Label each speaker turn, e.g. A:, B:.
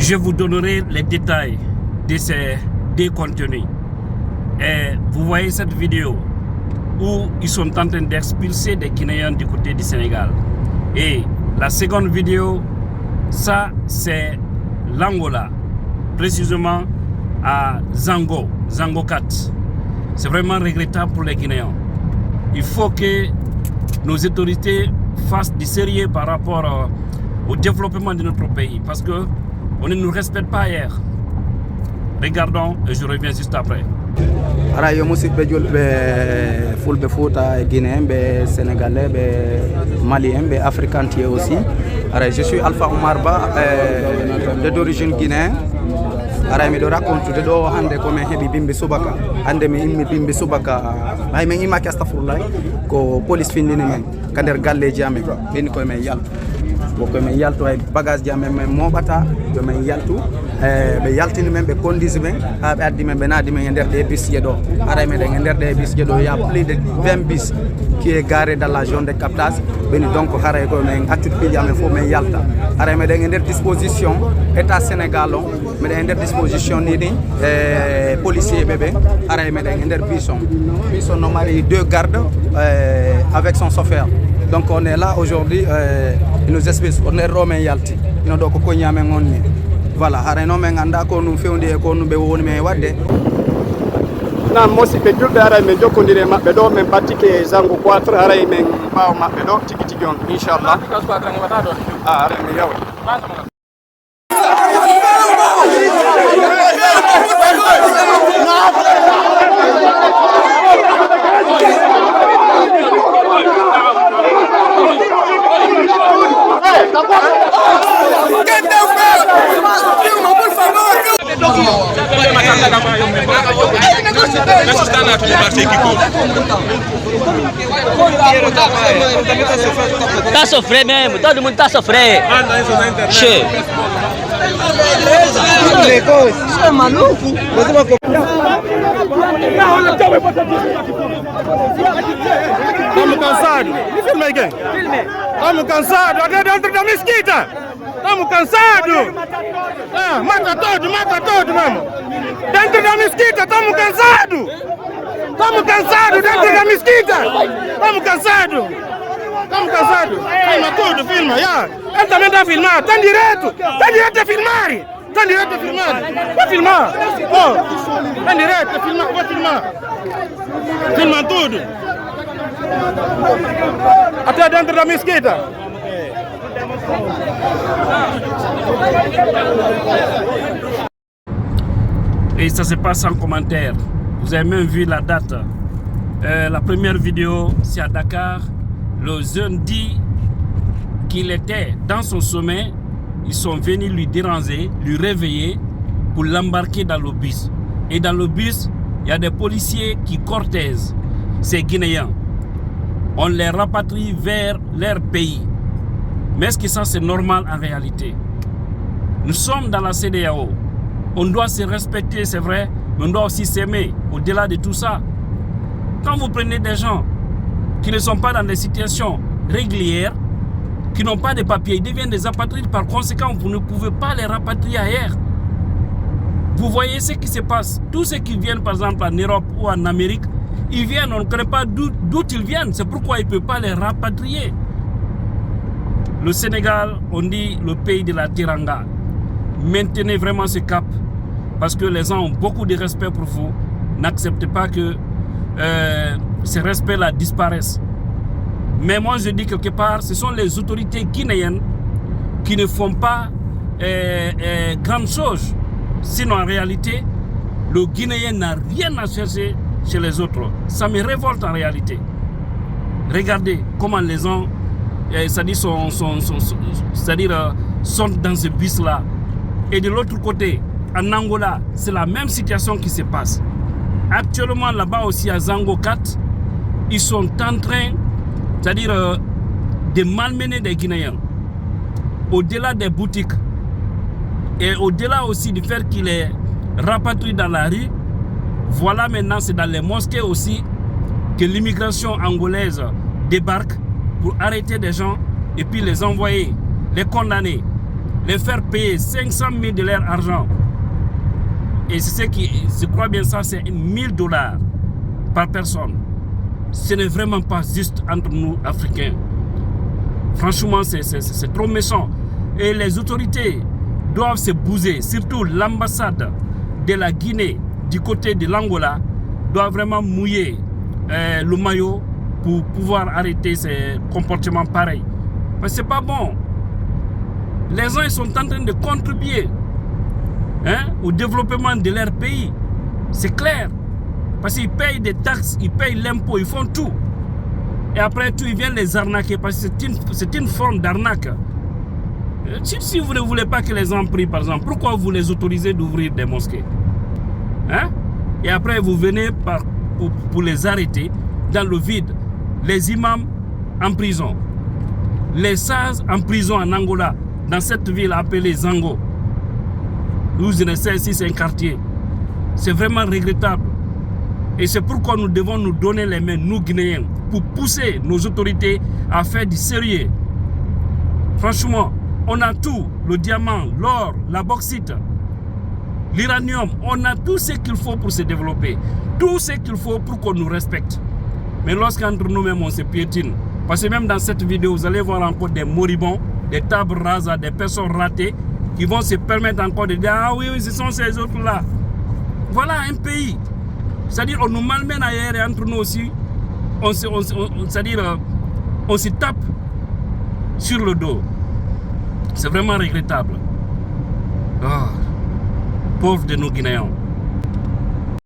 A: Je vous donnerai les détails de ces décontenus. Et vous voyez cette vidéo où ils sont en train d'expulser des Guinéens du côté du Sénégal. Et la seconde vidéo, ça c'est l'Angola, précisément à Zango 4. C'est vraiment regrettable pour les Guinéens. Il faut que nos autorités fassent du sérieux par rapport au développement de notre pays, parce qu'on ne nous respecte pas ailleurs. Regardons et je reviens juste après.
B: Ara yo musidɓe julɓe fulɓe Fouta e Guinéen ɓe Sénégalais ɓe Malien ɓe africantier aussi. Ara je suis Alpha Oumar Ba d'origine guinéen. Ara miɗo racontude ɗo hande komin heeɓi bimbi subaka, hande mi immi bimbi subaka, hay min immaki astahfirullah, ko police findini men ka nder galleji amen ɓeni koye men yaltu bo koye men yaltu hay bagage ji amen min moɓata yo men yaltu ɓe yaltini men ɓe kondisi men ha ɓe addi men ɓe naadi men e nder ɗe bisje ɗo. Ara meɗen e nder ɗe bisje ɗo ya plus de 20 bis qui est garé dans la zone de captage ɓeni donc haray koye men accude piiji amen fof men yalta. Ara meɗen e nder disposition état Sénégal on meɗen e nder disposition nini policier ɓeɓe ara meɗen e nder bison no mari 2 gardes avec son chauffeur. Donc on est là aujourd'hui, il nous explique on est ɗo men yalti ino ɗo ko koñi amen on ni. Voilà, haray noon men anda ko num fewndi e ko num ɓe woni men wadde.
C: Nan musidɓe julɓe haray men jokkodiri e maɓɓe ɗo min battike Zango 4 haray men ɓaawa maɓɓe ɗo tigi tigi on inchallah. Haray mi yawa.
D: Tá sofrendo mesmo, todo mundo tá sofrendo. Che. Você é maluco?
C: Estamos cansados. Me filma aí, quem? Estamos cansados. Até dentro da mesquita. Estamos cansados. Mata todo mesmo. Dentro da mesquita, estamos cansados. Estamos cansados dentro da mesquita. Estamos cansados. Filma tudo, filma. Ele também está a filmar. Tem direito a filmar. Vai filmar. Tem direito a filmar. Vai filmar. Filma tudo. Até dentro da mesquita.
A: Et ça se passe sans commentaire. Vous avez même vu la date. La première vidéo, c'est à Dakar. Le jeudi qu'il était dans son sommeil, ils sont venus lui déranger, lui réveiller pour l'embarquer dans le bus. Et dans le bus, il y a des policiers qui cortèsent ces Guinéens. On les rapatrie vers leur pays. Mais est-ce que ça c'est normal en réalité? Nous sommes dans la CEDEAO. On doit se respecter, c'est vrai, mais on doit aussi s'aimer au-delà de tout ça. Quand vous prenez des gens qui ne sont pas dans des situations régulières, qui n'ont pas de papiers, ils deviennent des apatrides. Par conséquent, vous ne pouvez pas les rapatrier ailleurs. Vous voyez ce qui se passe. Tous ceux qui viennent par exemple en Europe ou en Amérique, ils viennent, on ne connaît pas d'où ils viennent. C'est pourquoi il ne peut pas les rapatrier. Le Sénégal, on dit le pays de la Teranga. Maintenez vraiment ce cap parce que les gens ont beaucoup de respect pour vous. N'acceptez pas que ce respect-là disparaisse. Mais moi je dis quelque part, ce sont les autorités guinéennes qui ne font pas grande chose. Sinon en réalité, le Guinéen n'a rien à chercher chez les autres. Ça me révolte en réalité. Regardez comment les gens sont dans ce bus-là. Et de l'autre côté, en Angola, c'est la même situation qui se passe. Actuellement, là-bas aussi à Zango 4, ils sont en train, de malmener des Guinéens. Au-delà des boutiques, et au-delà aussi du fait qu'ils les rapatrient dans la rue, voilà maintenant, c'est dans les mosquées aussi que l'immigration angolaise débarque pour arrêter des gens et puis les envoyer, les condamner. les faire payer 500 000 de leur argent. Et c'est ce qui, je crois bien ça, c'est $1000 par personne. Ce n'est vraiment pas juste entre nous, Africains. Franchement, c'est trop méchant. Et les autorités doivent se bouger, surtout l'ambassade de la Guinée, du côté de l'Angola, doit vraiment mouiller le maillot pour pouvoir arrêter ces comportements pareils. Parce que c'est pas bon. Les gens ils sont en train de contribuer au développement de leur pays. C'est clair. Parce qu'ils payent des taxes, ils payent l'impôt, ils font tout. Et après tout, ils viennent les arnaquer parce que c'est une forme d'arnaque. Si vous ne voulez pas que les gens prient, par exemple, pourquoi vous les autorisez d'ouvrir des mosquées? Et après, vous venez pour les arrêter dans le vide. Les imams en prison. Les sages en prison en Angola, dans cette ville appelée Zango. Où je ne sais si c'est un quartier. C'est vraiment regrettable. Et c'est pourquoi nous devons nous donner les mains, nous Guinéens, pour pousser nos autorités à faire du sérieux. Franchement, on a tout, le diamant, l'or, la bauxite, l'uranium, on a tout ce qu'il faut pour se développer, tout ce qu'il faut pour qu'on nous respecte. Mais lorsqu'entre nous-mêmes on se piétine, parce que même dans cette vidéo, vous allez voir encore des moribonds, des tables rases, des personnes ratées, qui vont se permettre encore de dire « Ah oui, ce sont ces autres-là ». Voilà un pays. C'est-à-dire on nous malmène ailleurs et entre nous aussi, c'est-à-dire on se tape sur le dos. C'est vraiment regrettable. Oh, pauvres de nos Guinéens.